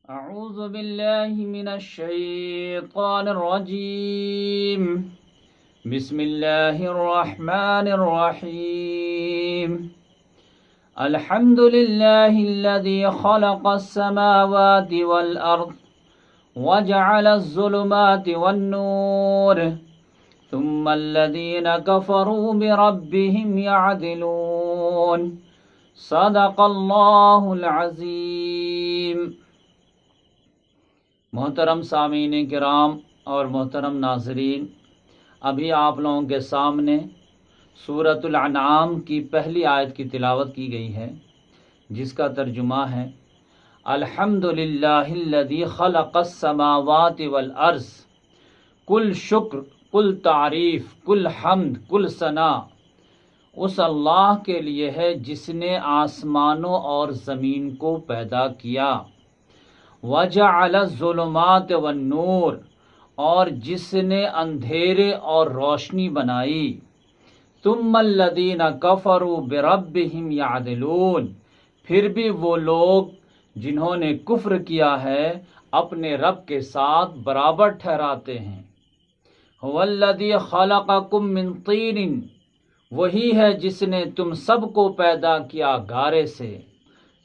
أعوذ بالله من الشيطان الرجيم. بسم الله الرحمن الرحيم. الحمد لله الذي خلق السماوات والأرض وجعل الظلمات والنور ثم الذين كفروا بربهم يعدلون. صدق الله العظيم. محترم سامعین کرام اور محترم ناظرین، ابھی آپ لوگوں کے سامنے سورۃ الانعام کی پہلی آیت کی تلاوت کی گئی ہے، جس کا ترجمہ ہے الحمد للہ الذی خلق السماوات والارض. کل شکر، کل تعریف، کل حمد، کل ثنا اس اللہ کے لیے ہے جس نے آسمانوں اور زمین کو پیدا کیا. وجعل الظلمات والنور، اور جس نے اندھیرے اور روشنی بنائی. ثم الذین کفروا بربہم یعدلون، پھر بھی وہ لوگ جنہوں نے کفر کیا ہے اپنے رب کے ساتھ برابر ٹھہراتے ہیں. هو الذی خلقکم من طین، وہی ہے جس نے تم سب کو پیدا کیا گارے سے.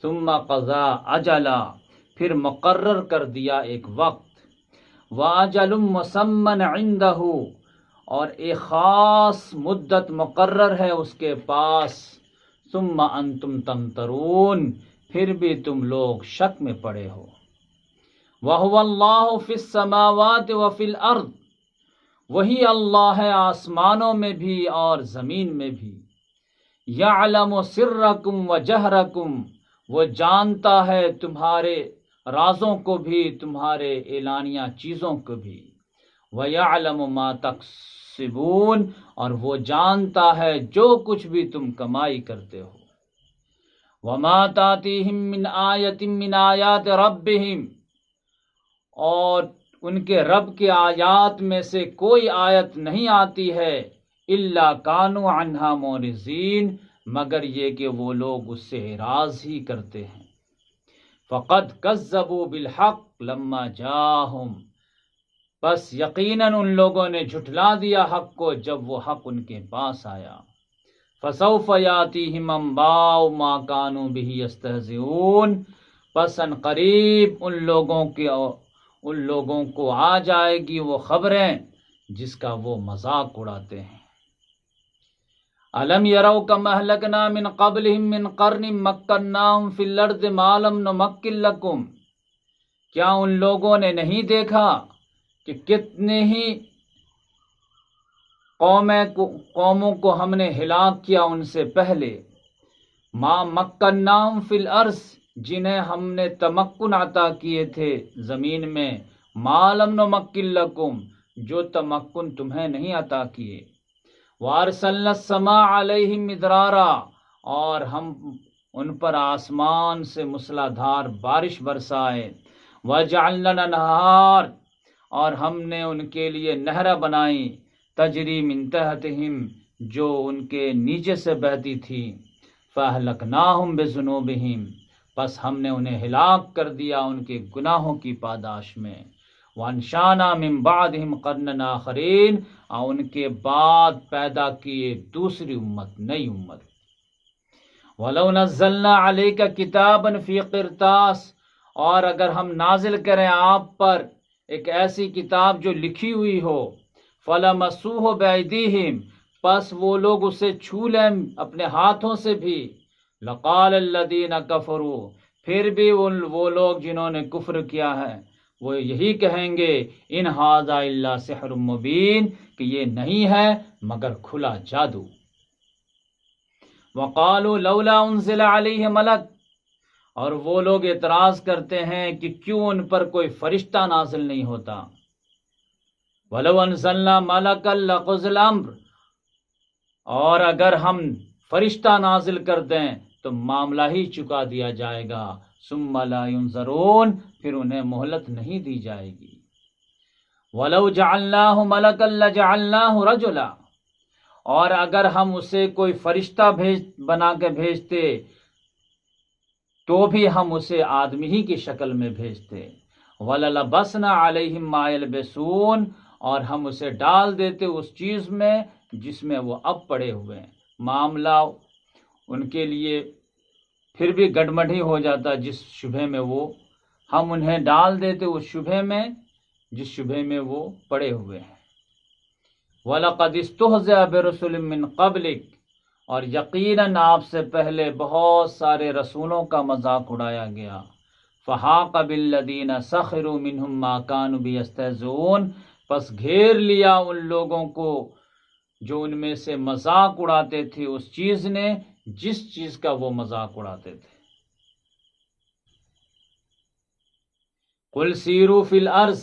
ثم قضا اجلا، پھر مقرر کر دیا ایک وقت. وَأَجَلٌ مُّسَمًّى عِندَهُ، اور ایک خاص مدت مقرر ہے اس کے پاس. ثُمَّ أَنتُمْ تَمْتَرُونَ، پھر بھی تم لوگ شک میں پڑے ہو. وَهُوَ اللَّهُ فِي السَّمَاوَاتِ وَفِي الْأَرْضِ، وہی اللہ ہے آسمانوں میں بھی اور زمین میں بھی. يَعْلَمُ سِرَّكُمْ وَجَهْرَكُمْ، وہ جانتا ہے تمہارے رازوں کو بھی، تمہارے اعلانیہ چیزوں کو بھی. وَيَعْلَمُ مَا تَكْسِبُونَ، اور وہ جانتا ہے جو کچھ بھی تم کمائی کرتے ہو. وَمَا تَأْتِيهِم مِّنْ آيَةٍ مِّنْ آيَاتِ رَبِّهِمْ، اور ان کے رب کے آیات میں سے کوئی آیت نہیں آتی ہے إِلَّا كَانُوا عَنْهَا مُعْرِضِينَ، مگر یہ کہ وہ لوگ اس سے اعراض ہی کرتے ہیں. فقد کذبوا بالحق لما جاءہم، بس یقیناً ان لوگوں نے جھٹلا دیا حق کو جب وہ حق ان کے پاس آیا. فسوف یاتیہم انباء ما کانوا بہ یستہزئون، پس ان قریب ان لوگوں کو آ جائے گی وہ خبریں جس کا وہ مذاق اڑاتے ہیں. الم یروا کم اہلکنا من قبلہم من قرن مکناہم فی الارض ما لم نمکن لکم، کیا ان لوگوں نے نہیں دیکھا کہ کتنے ہی قوموں کو ہم نے ہلاک کیا ان سے پہلے. ما مکناہم فی الارض، جنہیں ہم نے تمکن عطا کیے تھے زمین میں. ما لم نمکن لکم، جو تمکن تمہیں نہیں عطا کیے. وَأَرْسَلْنَا السَّمَاءَ عَلَيْهِمْ مِدْرَارًا، اور ہم ان پر آسمان سے موسلا دھار بارش برسائے. وَجَعَلْنَا الْأَنْهَارَ، اور ہم نے ان کے لیے نہریں بنائی. تجری من تحتہم، جو ان کے نیچے سے بہتی تھی. فَأَهْلَكْنَاهُمْ بِذُنُوبِهِمْ، پس ہم نے انہیں ہلاک کر دیا ان کے گناہوں کی پاداش میں. وَأَنشَأْنَا مِن بَعْدِهِمْ قَرْنًا آخَرِينَ، اور ان کے بعد پیدا کیے دوسری امت، نئی امت. وَلَوْ نَزَّلْنَا عَلَيْكَ كِتَابًا فِي قِرْطَاسٍ، اور اگر ہم نازل کریں آپ پر ایک ایسی کتاب جو لکھی ہوئی ہو. فَلَمَسُوهُ بِأَيْدِيهِمْ، پس وہ لوگ اسے چھو لیں اپنے ہاتھوں سے بھی. لَقَالَ الَّذِينَ كَفَرُوا، پھر بھی وہ لوگ جنہوں نے کفر کیا ہے وہ یہی کہیں گے ان ھذا الا سحر مبین، کہ یہ نہیں ہے مگر کھلا جادو. وقالوا لولا انزل علیہ ملک، اور وہ لوگ اعتراض کرتے ہیں کہ کیوں ان پر کوئی فرشتہ نازل نہیں ہوتا. ولو انزلنا ملکا لقضی الامر، اور اگر ہم فرشتہ نازل کر دیں تو معاملہ ہی چکا دیا جائے گا. ثم لا ينظرون، پھر انہیں مہلت نہیں دی جائے گی. وَلَوْ جَعَلْنَاهُ مَلَكًا لَجَعَلْنَاهُ رَجُلًا، اور اگر ہم اسے کوئی فرشتہ بنا کے بھیجتے تو بھی ہم اسے آدمی ہی کی شکل میں بھیجتے. وَلَلَبَسْنَا عَلَيْهِمْ مَا يَلْبِسُونَ، اور ہم اسے ڈال دیتے اس چیز میں جس میں وہ اب پڑے ہوئے ہیں. معاملہ ان کے لیے پھر بھی گڑبڑ ہی ہو جاتا جس شبہ میں ہم انہیں ڈال دیتے اس شبہ میں جس شبہ میں وہ پڑے ہوئے ہیں. وَلَقَدِ اسْتُهْزِئَ بِرُسُلٍ مِّن قَبْلِكَ، اور یقیناً آپ سے پہلے بہت سارے رسولوں کا مذاق اڑایا گیا. فَحَاقَ بِالَّذِينَ سَخِرُوا مِنْهُمْ مَا كَانُوا بِهِ يَسْتَهْزِئُونَ، پس گھیر لیا ان لوگوں کو جو ان میں سے مذاق اڑاتے تھے اس چیز نے جس چیز کا وہ مذاق اڑاتے تھے. قُلْ سِیرُوا فِی الْأَرْضِ،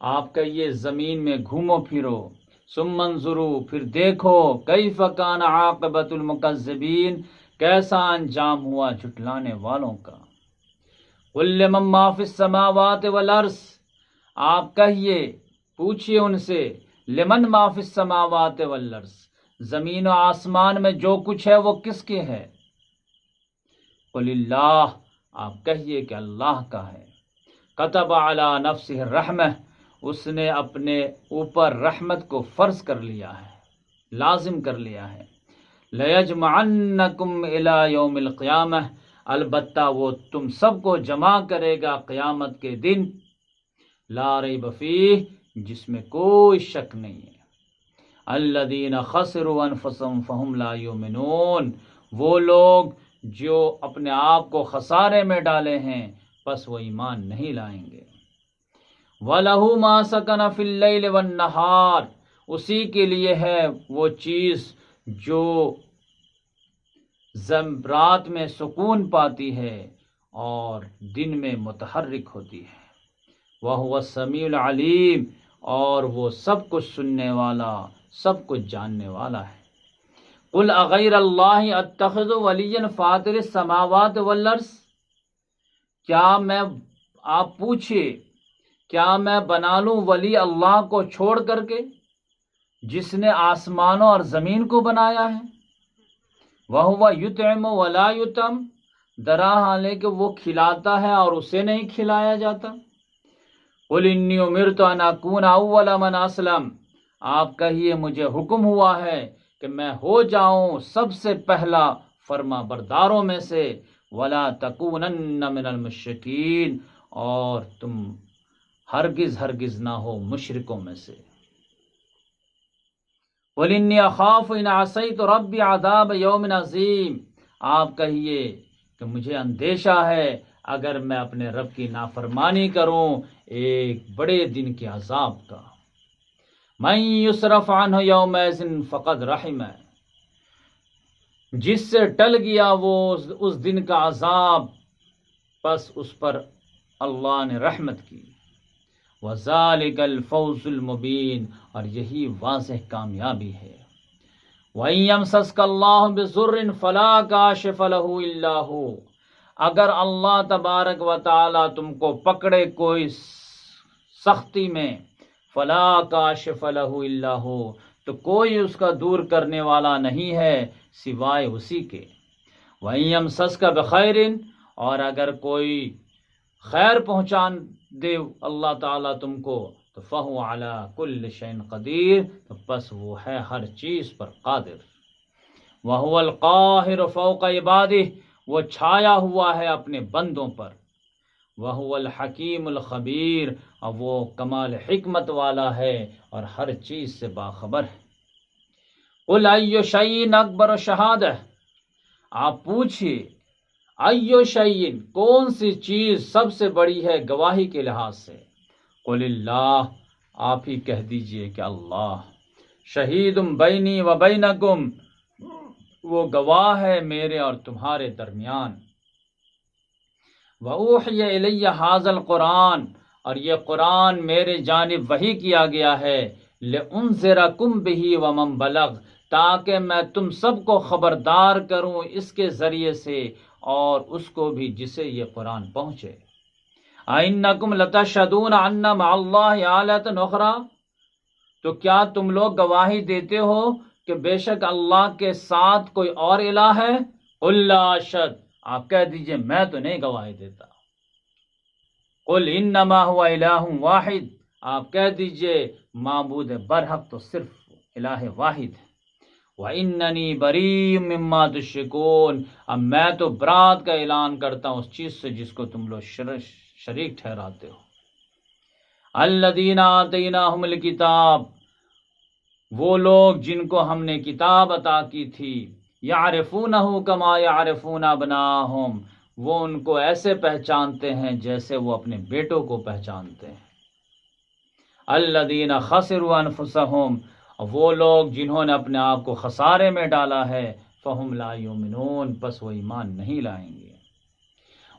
آپ کہیے زمین میں گھومو پھرو. ثُمَّ انظُرُوا، پھر دیکھو. کیف کان عاقبۃ المکذبین، کیسا انجام ہوا جھٹلانے والوں کا. قُل لِمَن مَّا فِی السَّمَاوَاتِ وَالْأَرْضِ، آپ کہیے پوچھئے ان سے لمن ما فی السماوات والارض، زمین و آسمان میں جو کچھ ہے وہ کس کے ہے. قل اللہ، آپ کہیے کہ اللہ کا ہے. کتب علی نفسہ الرحمہ، اس نے اپنے اوپر رحمت کو فرض کر لیا ہے، لازم کر لیا ہے. لیجمعنکم الی یوم القیامہ، البتہ وہ تم سب کو جمع کرے گا قیامت کے دن. لا ریب فیہ، جس میں کوئی شک نہیں ہے. الذین خسروا انفسهم فہم لا یؤمنون، وہ لوگ جو اپنے آپ کو خسارے میں ڈالے ہیں پس وہ ایمان نہیں لائیں گے. وَلَهُ مَا سَكَنَ فِي اللَّيْلِ وَالنَّهَارِ، اسی کے لیے ہے وہ چیز جو رات میں سکون پاتی ہے اور دن میں متحرک ہوتی ہے. وَهُوَ السَّمِيعُ الْعَلِيمُ، اور وہ سب کچھ سننے والا، سب کچھ جاننے والا ہے. قُلْ أَغَيْرَ اللَّهِ أَتَّخِذُ وَلِيًّا فَاطِرِ السَّمَاوَاتِ وَالْأَرْضِ، آپ پوچھئے کیا میں بنا لوں ولی اللہ کو چھوڑ کر کے جس نے آسمانوں اور زمین کو بنایا ہے. وَهُوَ يُطْعِمُ وَلَا يُطْعَمُ، درا حالے کہ وہ کھلاتا ہے اور اسے نہیں کھلایا جاتا. قُلْ إِنِّي أُمِرْتُ أَنْ أَكُونَ أَوَّلَ مَنْ أَسْلَمَ، آپ کہیے مجھے حکم ہوا ہے کہ میں ہو جاؤں سب سے پہلا فرما برداروں میں سے. وَلَا تَكُونَنَّ مِنَ الْمُشْرِكِينَ، اور تم ہرگز نہ ہو مشرکوں میں سے. قُلْ إِنِّي أَخَافُ إِنْ عَصَيْتُ رَبِّي عَذَابَ يَوْمٍ عَظِيمٍ، آپ کہیے کہ مجھے اندیشہ ہے اگر میں اپنے رب کی نافرمانی کروں ایک بڑے دن کے عذاب کا. مَن يُصْرَفْ عَنْهُ يَوْمَئِذٍ فَقَدْ رَحِمَهُ، جس سے ٹل گیا وہ اس دن کا عذاب پس اس پر اللہ نے رحمت کی. وَذَلِكَ الْفَوْزُ الْمُبِينُ، اور یہی واضح کامیابی ہے. وَإِن يَمْسَسْكَ اللَّهُ بِضُرٍّ فَلَا كَاشِفَ لَهُ إِلَّا هُوَ، اگر اللہ تبارک و تعالی تم کو پکڑے کوئی سختی میں، فَلَا كَاشِفَ لَهُ إِلَّا هُوَ، تو کوئی اس کا دور کرنے والا نہیں ہے سوائے اسی کے. وَإِن يَمْسَسْكَ بِخَيْرٍ، اور اگر کوئی خیر پہنچان دے اللہ تعالیٰ تم کو تو فَهُوَ عَلَى كُلِّ شَيْءٍ قَدِيرٌ، تو بس وہ ہے ہر چیز پر قادر. وَهُوَ الْقَاهِرُ فَوْقَ عِبَادِهِ، وہ چھایا ہوا ہے اپنے بندوں پر. وَهُوَ الْحَكِيمُ الْخَبِيرُ، اور وہ کمال حکمت والا ہے اور ہر چیز سے باخبر ہے. قُلْ أَيُّ شَيْءٍ أَكْبَرُ شَهَادَةً، آپ پوچھئے ایو شیئن، کون سی چیز سب سے بڑی ہے گواہی کے لحاظ سے. قل اللہ، آپ ہی کہہ دیجئے کہ اللہ. شہید بینی و بینکم، وہ گواہ ہے میرے اور تمہارے درمیان. وَأُوحِيَ إِلَيَّ هَذَا الْقُرْآنُ، اور یہ قرآن میرے جانب وحی کیا گیا ہے. لِأُنذِرَكُمْ بِهِ وَمَنْ بَلَغَ، تاکہ میں تم سب کو خبردار کروں اس کے ذریعے سے اور اس کو بھی جسے یہ قرآن پہنچے. أَإِنَّكُمْ لَتَشْهَدُونَ أَنَّ مَعَ اللَّهِ آلِهَةً أُخْرَىٰ، تو کیا تم لوگ گواہی دیتے ہو کہ بے شک اللہ کے ساتھ کوئی اور الہ ہے. قُل لَا أَشْهَدُ، آپ کہہ دیجئے میں تو نہیں گواہی دیتا۔ قل انما هو الہ واحد، آپ کہہ دیجئے معبود برحق تو صرف الہ واحد ہے۔ وَإِنَّنِي بَرِيٌّ مِّمَّا تُشْرِكُونَ، اب میں تو برات کا اعلان کرتا ہوں اس چیز سے جس کو تم لوگ شریک ٹھہراتے ہو۔ الَّذِينَ آتَيْنَاهُمُ الْكِتَابَ، وہ لوگ جن کو ہم نے کتاب عطا کی تھی، يَعْرِفُونَهُ كَمَا يَعْرِفُونَ أَبْنَاءَهُمْ، وہ ان کو ایسے پہچانتے ہیں جیسے وہ اپنے بیٹوں کو پہچانتے ہیں۔ الَّذِينَ خَسِرُوا أَنفُسَهُمْ، وہ لوگ جنہوں نے اپنے آپ کو خسارے میں ڈالا ہے، فَهُمْ لَا يُؤْمِنُونَ، پس وہ ایمان نہیں لائیں گے۔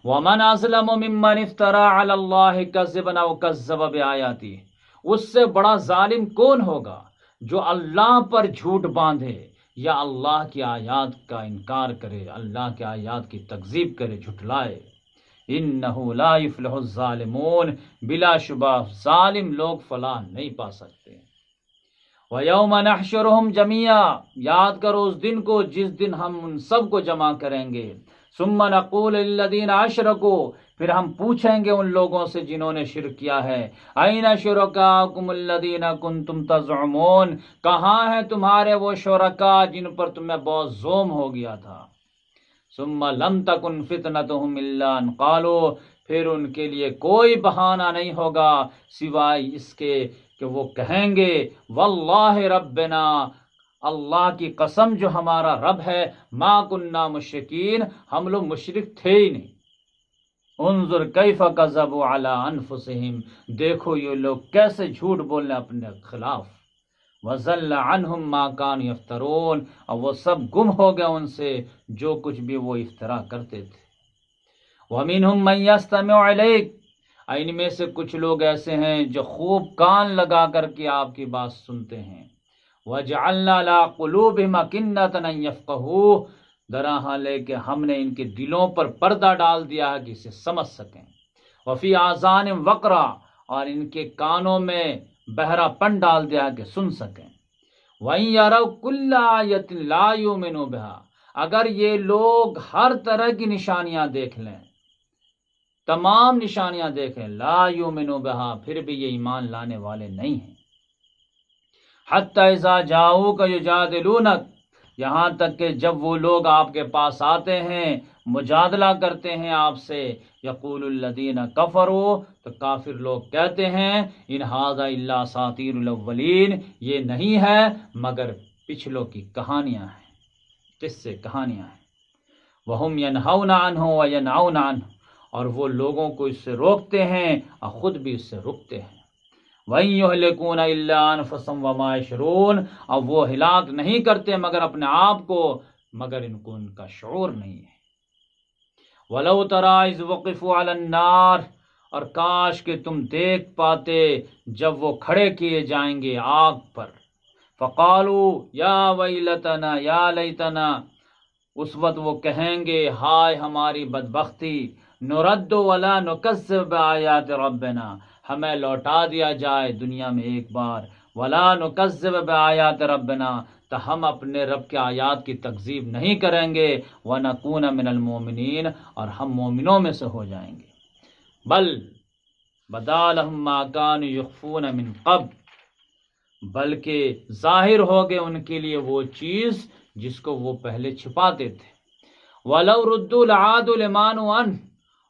وَمَنْ أَظْلَمُ مِمَّنِ افْتَرَىٰ عَلَى اللَّهِ كَذِبًا أَوْ كَذَّبَ بِآيَاتِهِ، اس سے بڑا ظالم کون ہوگا جو اللہ پر جھوٹ باندھے یا اللہ کی آیات کا انکار کرے، اللہ کی آیات کی تکذیب کرے، جھٹلائے۔ انہ لا یفلح الظالمون، بلا شبہ ظالم لوگ فلاح نہیں پا سکتے۔ وَيَوْمَ نَحْشُرُهُمْ جَمِيعًا، یاد کرو اس دن کو جس دن ہم ان سب کو جمع کریں گے۔ ثُمَّ نَقُولُ لِلَّذِينَ أَشْرَكُوا، پھر ہم پوچھیں گے ان لوگوں سے جنہوں نے شرک کیا ہے، أَيْنَ شُرَكَاؤُكُمُ الَّذِينَ كُنتُمْ تَزْعُمُونَ، کہاں ہیں تمہارے وہ شرکاء جن پر تمہیں بہت زوم ہو گیا تھا۔ ثُمَّ لَمْ تَكُنْ فِتْنَتُهُمْ إِلَّا أَنْ قَالُوا، پھر ان کے لیے کوئی بہانہ نہیں ہوگا سوائے اس کے کہ وہ کہیں گے واللہ ربنا، اللہ کی قسم جو ہمارا رب ہے، ما کننا مشرکین، ہم لوگ مشرک تھے ہی نہیں۔ انظر کیف کذبوا علی انفسہم، دیکھو یہ لوگ کیسے جھوٹ بولنے اپنے خلاف۔ وَضَلَّ عَنْهُمْ مَا كَانُوا يَفْتَرُونَ، اور وہ سب گم ہو گیا ان سے جو کچھ بھی وہ افترا کرتے تھے۔ وَمِنْهُمْ مَنْ يَسْتَمِعُ إِلَيْكَ، ان میں سے کچھ لوگ ایسے ہیں جو خوب کان لگا کر کے آپ کی بات سنتے ہیں۔ وَجَعَلْنَا عَلَىٰ قُلُوبِهِمْ أَكِنَّةً أَن يَفْقَهُوهُ، درحال ہے کہ ہم نے ان کے دلوں پر پردہ ڈال دیا ہے کہ اسے سمجھ سکیں۔ وَفِي آذَانِهِمْ وَقْرًا، اور ان کے کانوں میں بہرا پن ڈال دیا کہ سن سکیں۔ وَإِن يَرَوْا كُلَّ آيَةٍ لَا يُؤْمِنُوا بِهَا، اگر یہ لوگ ہر طرح کی نشانیاں دیکھ لیں، تمام نشانیاں دیکھیں، لا یؤمنوا بہا، پھر بھی یہ ایمان لانے والے نہیں ہیں۔ حتی اذا جاؤک یجادلونک، یہاں تک کہ جب وہ لوگ آپ کے پاس آتے ہیں، مجادلہ کرتے ہیں آپ سے، یقول الذین کفروا، تو کافر لوگ کہتے ہیں ان ھذا الا اساطیر الاولین، یہ نہیں ہے مگر پچھلوں کی کہانیاں ہیں، قصے کہانیاں ہیں۔ وہم ینہون عنہ وینأون عنہ، اور وہ لوگوں کو اس سے روکتے ہیں اور خود بھی اس سے رکتے ہیں۔ وَإِن يُهْلِكُونَ إِلَّا أَنفُسَهُمْ وَمَا يَشْعُرُونَ، اور وہ ہلاک نہیں کرتے مگر اپنے آپ کو، مگر ان کو ان کا شعور نہیں ہے۔ وَلَوْ تَرَىٰ إِذْ وُقِفُوا عَلَى النَّارِ، اور کاش کہ تم دیکھ پاتے جب وہ کھڑے کیے جائیں گے آگ پر۔ فَقَالُوا يَا وَيْلَتَنَا يَا لَيْتَنَا، اس وقت وہ کہیں گے ہائے ہماری بدبختی، نُرَدُّ وَلَا نُكَذِّبُ بِآيَاتِ رَبِّنَا، ہمیں لوٹا دیا جائے دنیا میں ایک بار، وَلَا نُكَذِّبُ بِآيَاتِ رَبِّنَا، تو ہم اپنے رب کے آیات کی تکذیب نہیں کریں گے، وَنَكُونَ مِنَ الْمُؤْمِنِينَ، اور ہم مومنوں میں سے ہو جائیں گے۔ بل بدا لَهُم مَّا كَانُوا يُخْفُونَ مِن قَبْلُ، بلکہ ظاہر ہو گئے ان کے لیے وہ چیز جس کو وہ پہلے چھپاتے تھے۔ وَلَوْ رُدُّوا لَعَادُوا لِمَا نُهُوا عَنْهُ،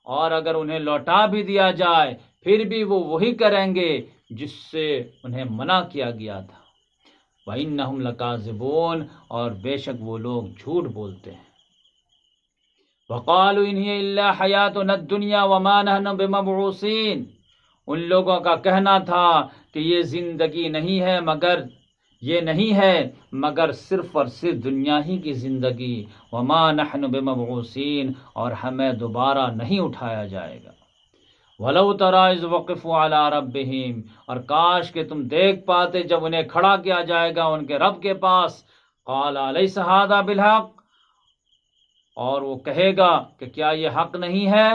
اور اگر انہیں لوٹا بھی دیا جائے پھر بھی وہ وہی کریں گے جس سے انہیں منع کیا گیا تھا۔ وَإِنَّهُمْ لَكَاذِبُونَ، اور بے شک وہ لوگ جھوٹ بولتے ہیں۔ وَقَالُوا إِنْ هِيَ إِلَّا حَيَاتُنَا الدُّنْيَا وَمَا نَحْنُ بِمَبْعُوثِينَ، ان لوگوں کا کہنا تھا کہ یہ زندگی نہیں ہے مگر صرف اور صرف دنیا ہی کی زندگی، وما نحن بمبعوثین، اور ہمیں دوبارہ نہیں اٹھایا جائے گا۔ وَلَوْ تَرَىٰ إِذْ وَقِفُوا عَلَىٰ رَبِّهِمْ، اور کاش کہ تم دیکھ پاتے جب انہیں کھڑا کیا جائے گا ان کے رب کے پاس، قَالَ أَلَيْسَ هَٰذَا بِالْحَقِّ، اور وہ کہے گا کہ کیا یہ حق نہیں ہے؟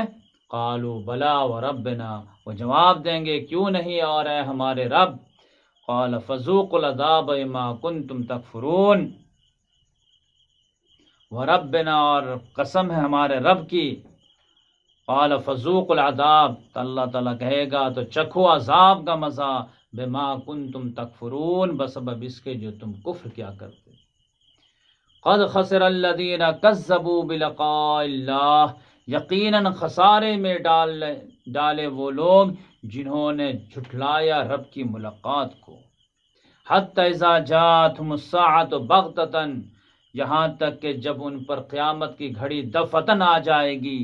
قَالُوا بَلَىٰ وَرَبِّنَا، وہ جواب دیں گے کیوں نہیں اور اے ہمارے رب۔ قَالَ فَذُوقُوا الْعَذَابَ بِمَا كُنتُمْ تَكْفُرُونَ، وربنا، اور قسم ہے ہمارے رب کی، قال فذوقوا العذاب، تو اللہ تعالیٰ کہے گا تو چکھو عذاب کا مزہ، بما کنتم تکفرون، بسبب اس کے جو تم کفر کیا کرتے۔ قد خسر الذین کذبوا بلقاء اللہ، یقیناً خسارے میں ڈالے وہ لوگ جنہوں نے جھٹلایا رب کی ملاقات کو۔ حتی اذا جاءتهم الساعۃ بغتۃ، یہاں تک کہ جب ان پر قیامت کی گھڑی دفتن آ جائے گی،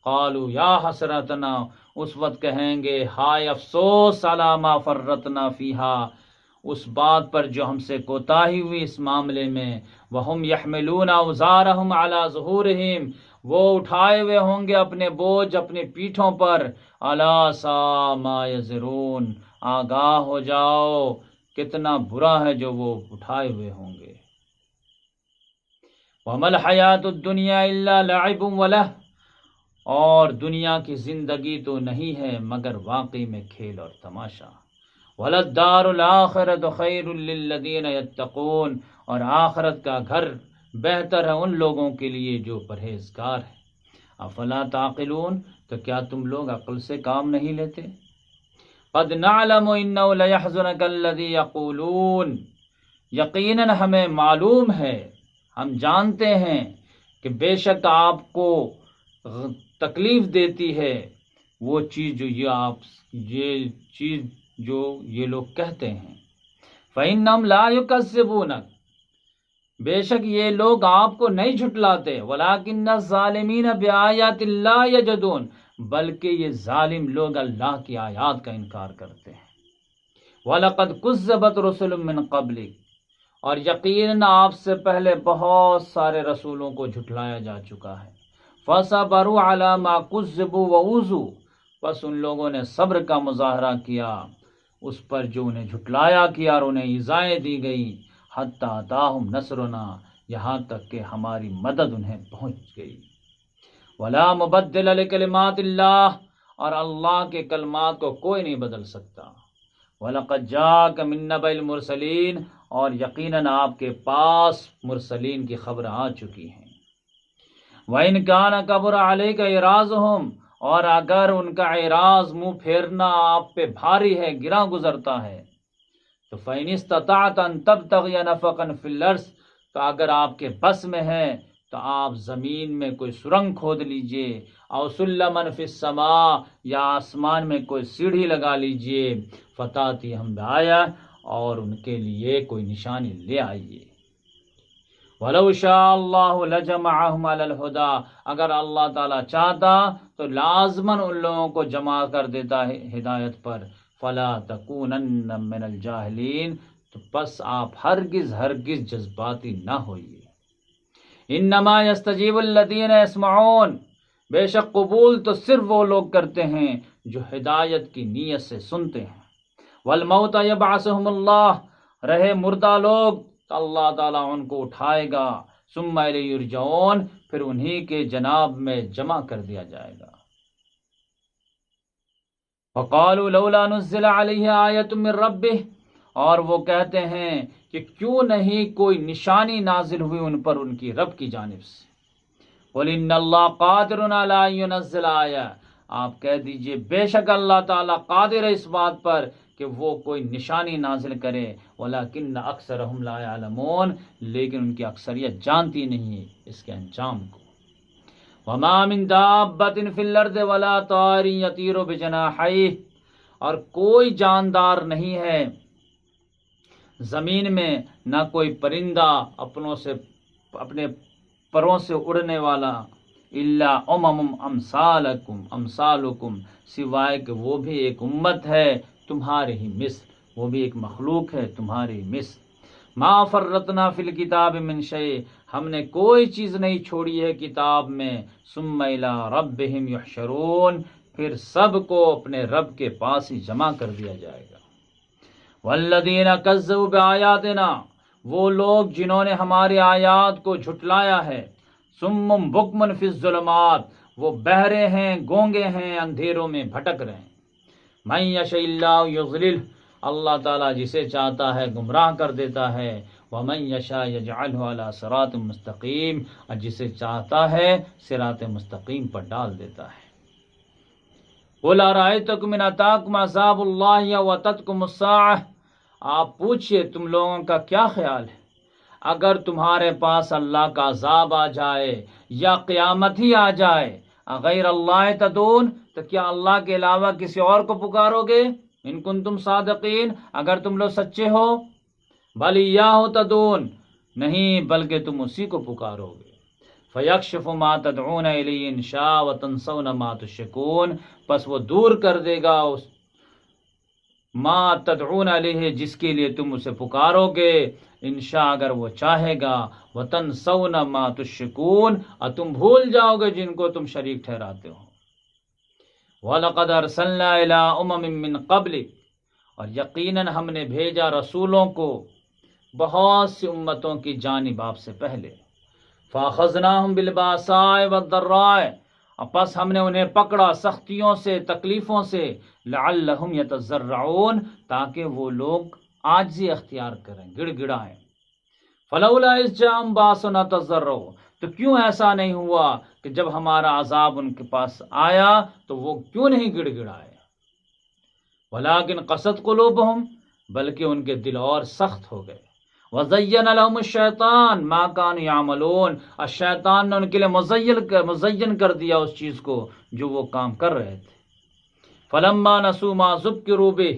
قالوا یا حسرتنا، اس وقت کہیں گے ہائے افسوس، علی ما فرطنا فیہا، اس بات پر جو ہم سے کوتاہی ہوئی اس معاملے میں، وہم یحملون اوزارہم علی ظہورہم، وہ اٹھائے ہوئے ہوں گے اپنے بوجھ اپنے پیٹھوں پر، الا ساء ما یزرون، آگاہ ہو جاؤ کتنا برا ہے جو وہ اٹھائے ہوئے ہوں گے۔ وَمَا الْحَيَاةُ الدُّنْيَا إِلَّا لَعِبٌ وَلَهْوٌ، اور دنیا کی زندگی تو نہیں ہے مگر واقعی میں کھیل اور تماشا۔ وَلَلدَّارُ الْآخِرَةُ خَيْرٌ لِّلَّذِينَ يَتَّقُونَ، اور آخرت کا گھر بہتر ہے ان لوگوں کے لیے جو پرہیزگار ہیں۔ افلا تعقلون، تو کیا تم لوگ عقل سے کام نہیں لیتے؟ قد نعلم انه ليحزنك الذي يقولون، یقیناً ہمیں معلوم ہے، ہم جانتے ہیں کہ بے شک آپ کو تکلیف دیتی ہے وہ چیز جو یہ لوگ کہتے ہیں۔ فإنهم لا يكذبونك، بے شک یہ لوگ آپ کو نہیں جھٹلاتے، ولكن الظالمین بآیات اللہ یجحدون، بلکہ یہ ظالم لوگ اللہ کی آیات کا انکار کرتے ہیں۔ وَلَقَدْ كُذِّبَتْ رُسُلٌ مِّن قَبْلِكَ، اور یقیناً آپ سے پہلے بہت سارے رسولوں کو جھٹلایا جا چکا ہے۔ فَصَبَرُوا عَلَىٰ مَا كُذِّبُوا وَأُوذُوا، بس ان لوگوں نے صبر کا مظاہرہ کیا اس پر جو انہیں جھٹلایا کیا اور انہیں ایذائیں دی گئی، حَتَّىٰ أَتَاهُمْ نَصْرُنَا، یہاں تک کہ ہماری مدد انہیں پہنچ گئی۔ وَلَا مُبَدِّلَ لِكَلِمَاتِ اللَّهِ، اور اللہ کے کلمات کو کوئی نہیں بدل سکتا۔ وَلَقَدْ جَاءَكَ مِن نَّبَإِ الْمُرْسَلِينَ، اور یقیناً آپ کے پاس مرسلین کی خبر آ چکی ہیں۔ وَإِن كَانَ كَبُرَ عَلَيْكَ إِعْرَاضُهُمْ، اور اگر ان کا اعراض منہ پھیرنا آپ پہ بھاری ہے، گراں گزرتا ہے، تو فَإِنِ اسْتَطَعْتَ أَن تَبْتَغِيَ نَفَقًا فِي الْأَرْضِ، تو اگر آپ کے بس میں ہے تو آپ زمین میں کوئی سرنگ کھود لیجئے، او سلمًا فی السماء، یا آسمان میں کوئی سیڑھی لگا لیجئے، فَتَأْتِيَهُم بِآیَةٍ، اور ان کے لیے کوئی نشانی لے آئیے۔ وَلَوْ شَاءَ اللَّهُ لَجَمَعَهُمْ عَلَى الْهُدَىٰ، اگر اللہ تعالیٰ چاہتا تو لازماً ان لوگوں کو جمع کر دیتا ہے ہدایت پر۔ فَلَا تَكُونَنَّ مِنَ الْجَاهِلِينَ، تو بس آپ ہرگز جذباتی نہ ہوئیے۔ انما یستجیب الذین یسمعون، بے شک قبول تو صرف وہ لوگ کرتے ہیں جو ہدایت کی نیت سے سنتے ہیں۔ والموت یبعثہم اللہ، رہے مردہ لوگ تو اللہ تعالیٰ ان کو اٹھائے گا، ثم الیہ یرجعون، پھر انہی کے جناب میں جمع کر دیا جائے گا۔ وقالوا لولا نزل علیہ آیۃ من ربہ، اور وہ کہتے ہیں کہ کیوں نہیں کوئی نشانی نازل ہوئی ان پر ان کی رب کی جانب سے۔ قل ان اللہ قادر علی ان ینزل آیہ، آپ کہہ دیجئے بے شک اللہ تعالیٰ قادر ہے اس بات پر کہ وہ کوئی نشانی نازل کرے، ولکن اکثرہم لا یعلمون، لیکن ان کی اکثریت جانتی نہیں اس کے انجام کو۔ وما من دابۃ فی الارض ولا طائر یطیر بجناحیہ، اور کوئی جاندار نہیں ہے زمین میں، نہ کوئی پرندہ اپنے پروں سے اڑنے والا، الا امم امثالکم، سوائے کہ وہ بھی ایک امت ہے تمہارے ہی مثل، وہ بھی ایک مخلوق ہے تمہاری مثل۔ ما فرطنا فی الکتاب من شیء، ہم نے کوئی چیز نہیں چھوڑی ہے کتاب میں، ثم الی ربہم یحشرون، پھر سب کو اپنے رب کے پاس ہی جمع کر دیا جائے گا۔ والذین کذبوا بآیاتنا، وہ لوگ جنہوں نے ہماری آیات کو جھٹلایا ہے، صم بکم فی الظلمات، وہ بہرے ہیں گونگے ہیں اندھیروں میں بھٹک رہے ہیں۔ من یشاء اللہ یضللہ، اللہ تعالیٰ جسے چاہتا ہے گمراہ کر دیتا ہے، وَمَن يَشَاء يَجْعَلْهُ عَلَى صِرَاطٍ مُسْتَقِيم، اور جسے چاہتا ہے صراط مستقیم پر ڈال دیتا ہے۔ قُلْ أَرَأَيْتَكُمْ إِنْ أَتَاكُمْ عَذَابُ اللَّهِ أَوْ أَتَتْكُمُ السَّاعَةُ، آپ پوچھئے تم لوگوں کا کیا خیال ہے، اگر تمہارے پاس اللہ کا عذاب آ جائے یا قیامت ہی آ جائے، غیر اللہ تدعون، تو کیا اللہ کے علاوہ کسی اور کو پکارو گے؟ ان کنتم صادقین، اگر تم لوگ سچے ہو۔ بل ایاہ تدعون، نہیں بلکہ تم اسی کو پکارو گے۔ فیکشف ما تدعون الیہ ان شاء وتنسون ما تشرکون، پس وہ دور کر دے گا اس ما تدعون علیہ جس کے لیے تم اسے پکارو گے، انشاء اگر وہ چاہے گا، وتنسون ما تشرکون، اور تم بھول جاؤ گے جن کو تم شریک ٹھہراتے ہو۔ وَلَقَدْ أَرْسَلْنَا إِلَىٰ أُمَمٍ مِّن قَبْلِكَ، اور یقیناً ہم نے بھیجا رسولوں کو بہت سی امتوں کی جانب آپ سے پہلے۔ فَأَخَذْنَاهُمْ بِالْبَأْسَاءِ وَالضَّرَّاءِ، پس ہم نے انہیں پکڑا سختیوں سے، تکلیفوں سے، لَعَلَّهُمْ يَتَضَرَّعُونَ، تاکہ وہ لوگ عاجزی اختیار کریں، گڑ گڑائیں۔ فَلَوْلَا إِذْ جَاءَهُمْ بَأْسُنَا تَضَرَّعُوا، تو کیوں ایسا نہیں ہوا کہ جب ہمارا عذاب ان کے پاس آیا تو وہ کیوں نہیں گڑ گڑائے؟ وَلَٰكِنْ قَسَتْ قُلُوبُهُمْ، بلکہ ان کے دل اور سخت ہو گئے۔ وَزَيَّنَ لَهُمُ الشَّيْطَانُ مَا كَانُوا يَعْمَلُونَ، اور شیطان نے ان کے لیے مزین کر دیا اس چیز کو جو وہ کام کر رہے تھے۔ فَلَمَّا نَسُوا مَا ذُكِّرُوا بِهِ،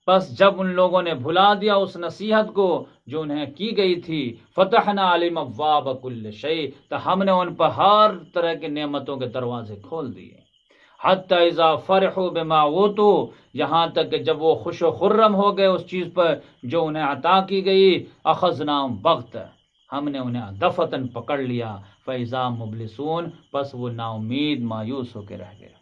پس جب ان لوگوں نے بھلا دیا اس نصیحت کو جو انہیں کی گئی تھی، فتحنا علیہم ابواب کل شیء، تو ہم نے ان پر ہر طرح کی نعمتوں کے دروازے کھول دیے۔ حتی اذا فرحوا بما اوتوا، یہاں تک کہ جب وہ خوش و خرم ہو گئے اس چیز پر جو انہیں عطا کی گئی، اخذناہم بغتہ، ہم نے انہیں دفتن پکڑ لیا، فاذا مبلسون، پس وہ نا امید مایوس ہو کے رہ گئے۔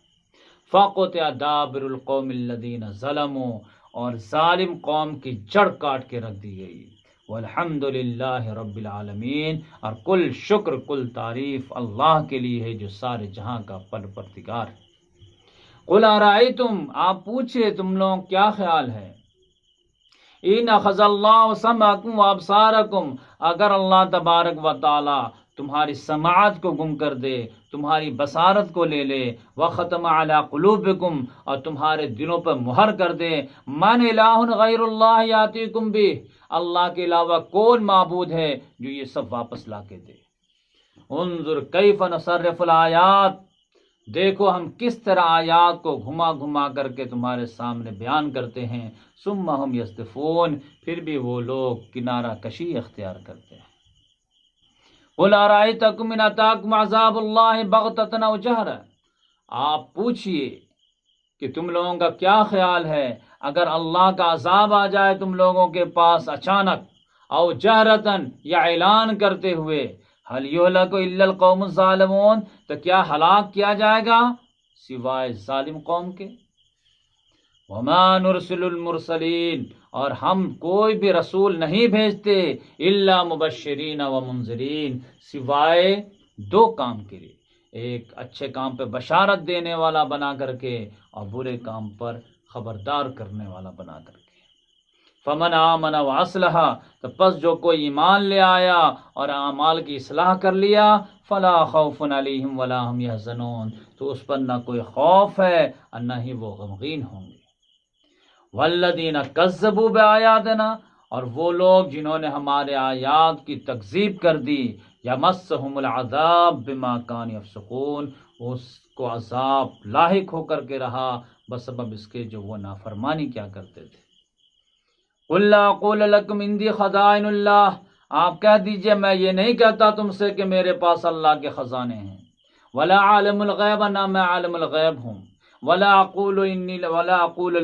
فقطع دابر القوم الذین ظلموا، اور ظالم قوم کی جڑ کاٹ کے رکھ دی گئی۔ والحمد للہ رب العالمین، اور کل شکر کل تعریف اللہ کے لیے ہے جو سارے جہاں کا پروردگار ہے۔ قل ارائیتم، آپ پوچھے تم لوگ کیا خیال ہے، ان اخذ اللہ سمعکم وابصارکم، اگر اللہ تبارک و تعالی تمہاری سماعت کو گم کر دے، تمہاری بصارت کو لے لے، وختم علی قلوبکم، اور تمہارے دلوں پر مہر کر دے، من الہ غیر اللہ یاتیکم بہ، اللہ کے علاوہ کون معبود ہے جو یہ سب واپس لا کے دے۔ انظر کیف نصرف الآیات، دیکھو ہم کس طرح آیات کو گھما گھما کر کے تمہارے سامنے بیان کرتے ہیں، ثم ہم یصدفون، پھر بھی وہ لوگ کنارہ کشی اختیار کرتے ہیں۔ قل ارائیتکم ان اتاکم عذاب اللہ بغتۃ او جہرا، آپ پوچھئے کہ تم لوگوں کا کیا خیال ہے اگر اللہ کا عذاب آ جائے تم لوگوں کے پاس اچانک، او جہرتن، یا اعلان کرتے ہوئے، هل یہلک الا القوم الظالمون، تو کیا ہلاک کیا جائے گا سوائے ظالم قوم کے؟ وما نرسل المرسلین، اور ہم کوئی بھی رسول نہیں بھیجتے، الا مبشرین و منذرین، سوائے دو کام کے لیے، ایک اچھے کام پہ بشارت دینے والا بنا کر کے، اور برے کام پر خبردار کرنے والا بنا کر کے۔ فمن آمن واصلح، تو پس جو کوئی ایمان لے آیا اور اعمال کی اصلاح کر لیا، فلا خوف علیہم ولا هم یحزنون، تو اس پر نہ کوئی خوف ہے اور نہ ہی وہ غمگین ہوں گے۔ والذین کذبوا بآیاتنا، اور وہ لوگ جنہوں نے ہمارے آیات کی تکذیب کر دی، یمسہم العذاب بما کانوا یفسقون، اس کو عذاب لاحق ہو کر کے رہا بسبب اس کے جو وہ نافرمانی کیا کرتے تھے۔ قل لا اقول لکم عندی خزائن اللہ، آپ کہہ دیجئے میں یہ نہیں کہتا تم سے کہ میرے پاس اللہ کے خزانے ہیں، ولا عالم الغیب، نہ میں عالم الغیب ہوں، ولا اقول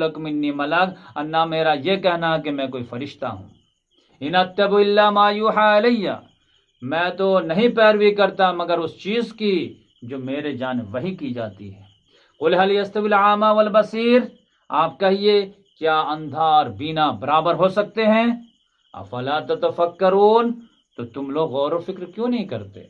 لکم انی ملک، اور نہ میرا یہ کہنا کہ میں کوئی فرشتہ ہوں۔ ان اتبع الا ما یوحی الی، میں تو نہیں پیروی کرتا مگر اس چیز کی جو میرے جانب وحی کی جاتی ہے۔ قل هل یستوی الاعمی والبصیر، آپ کہیے کیا اندھا اور بینا برابر ہو سکتے ہیں؟ افلا تتفکرون، تو تم لوگ غور و فکر کیوں نہیں کرتے؟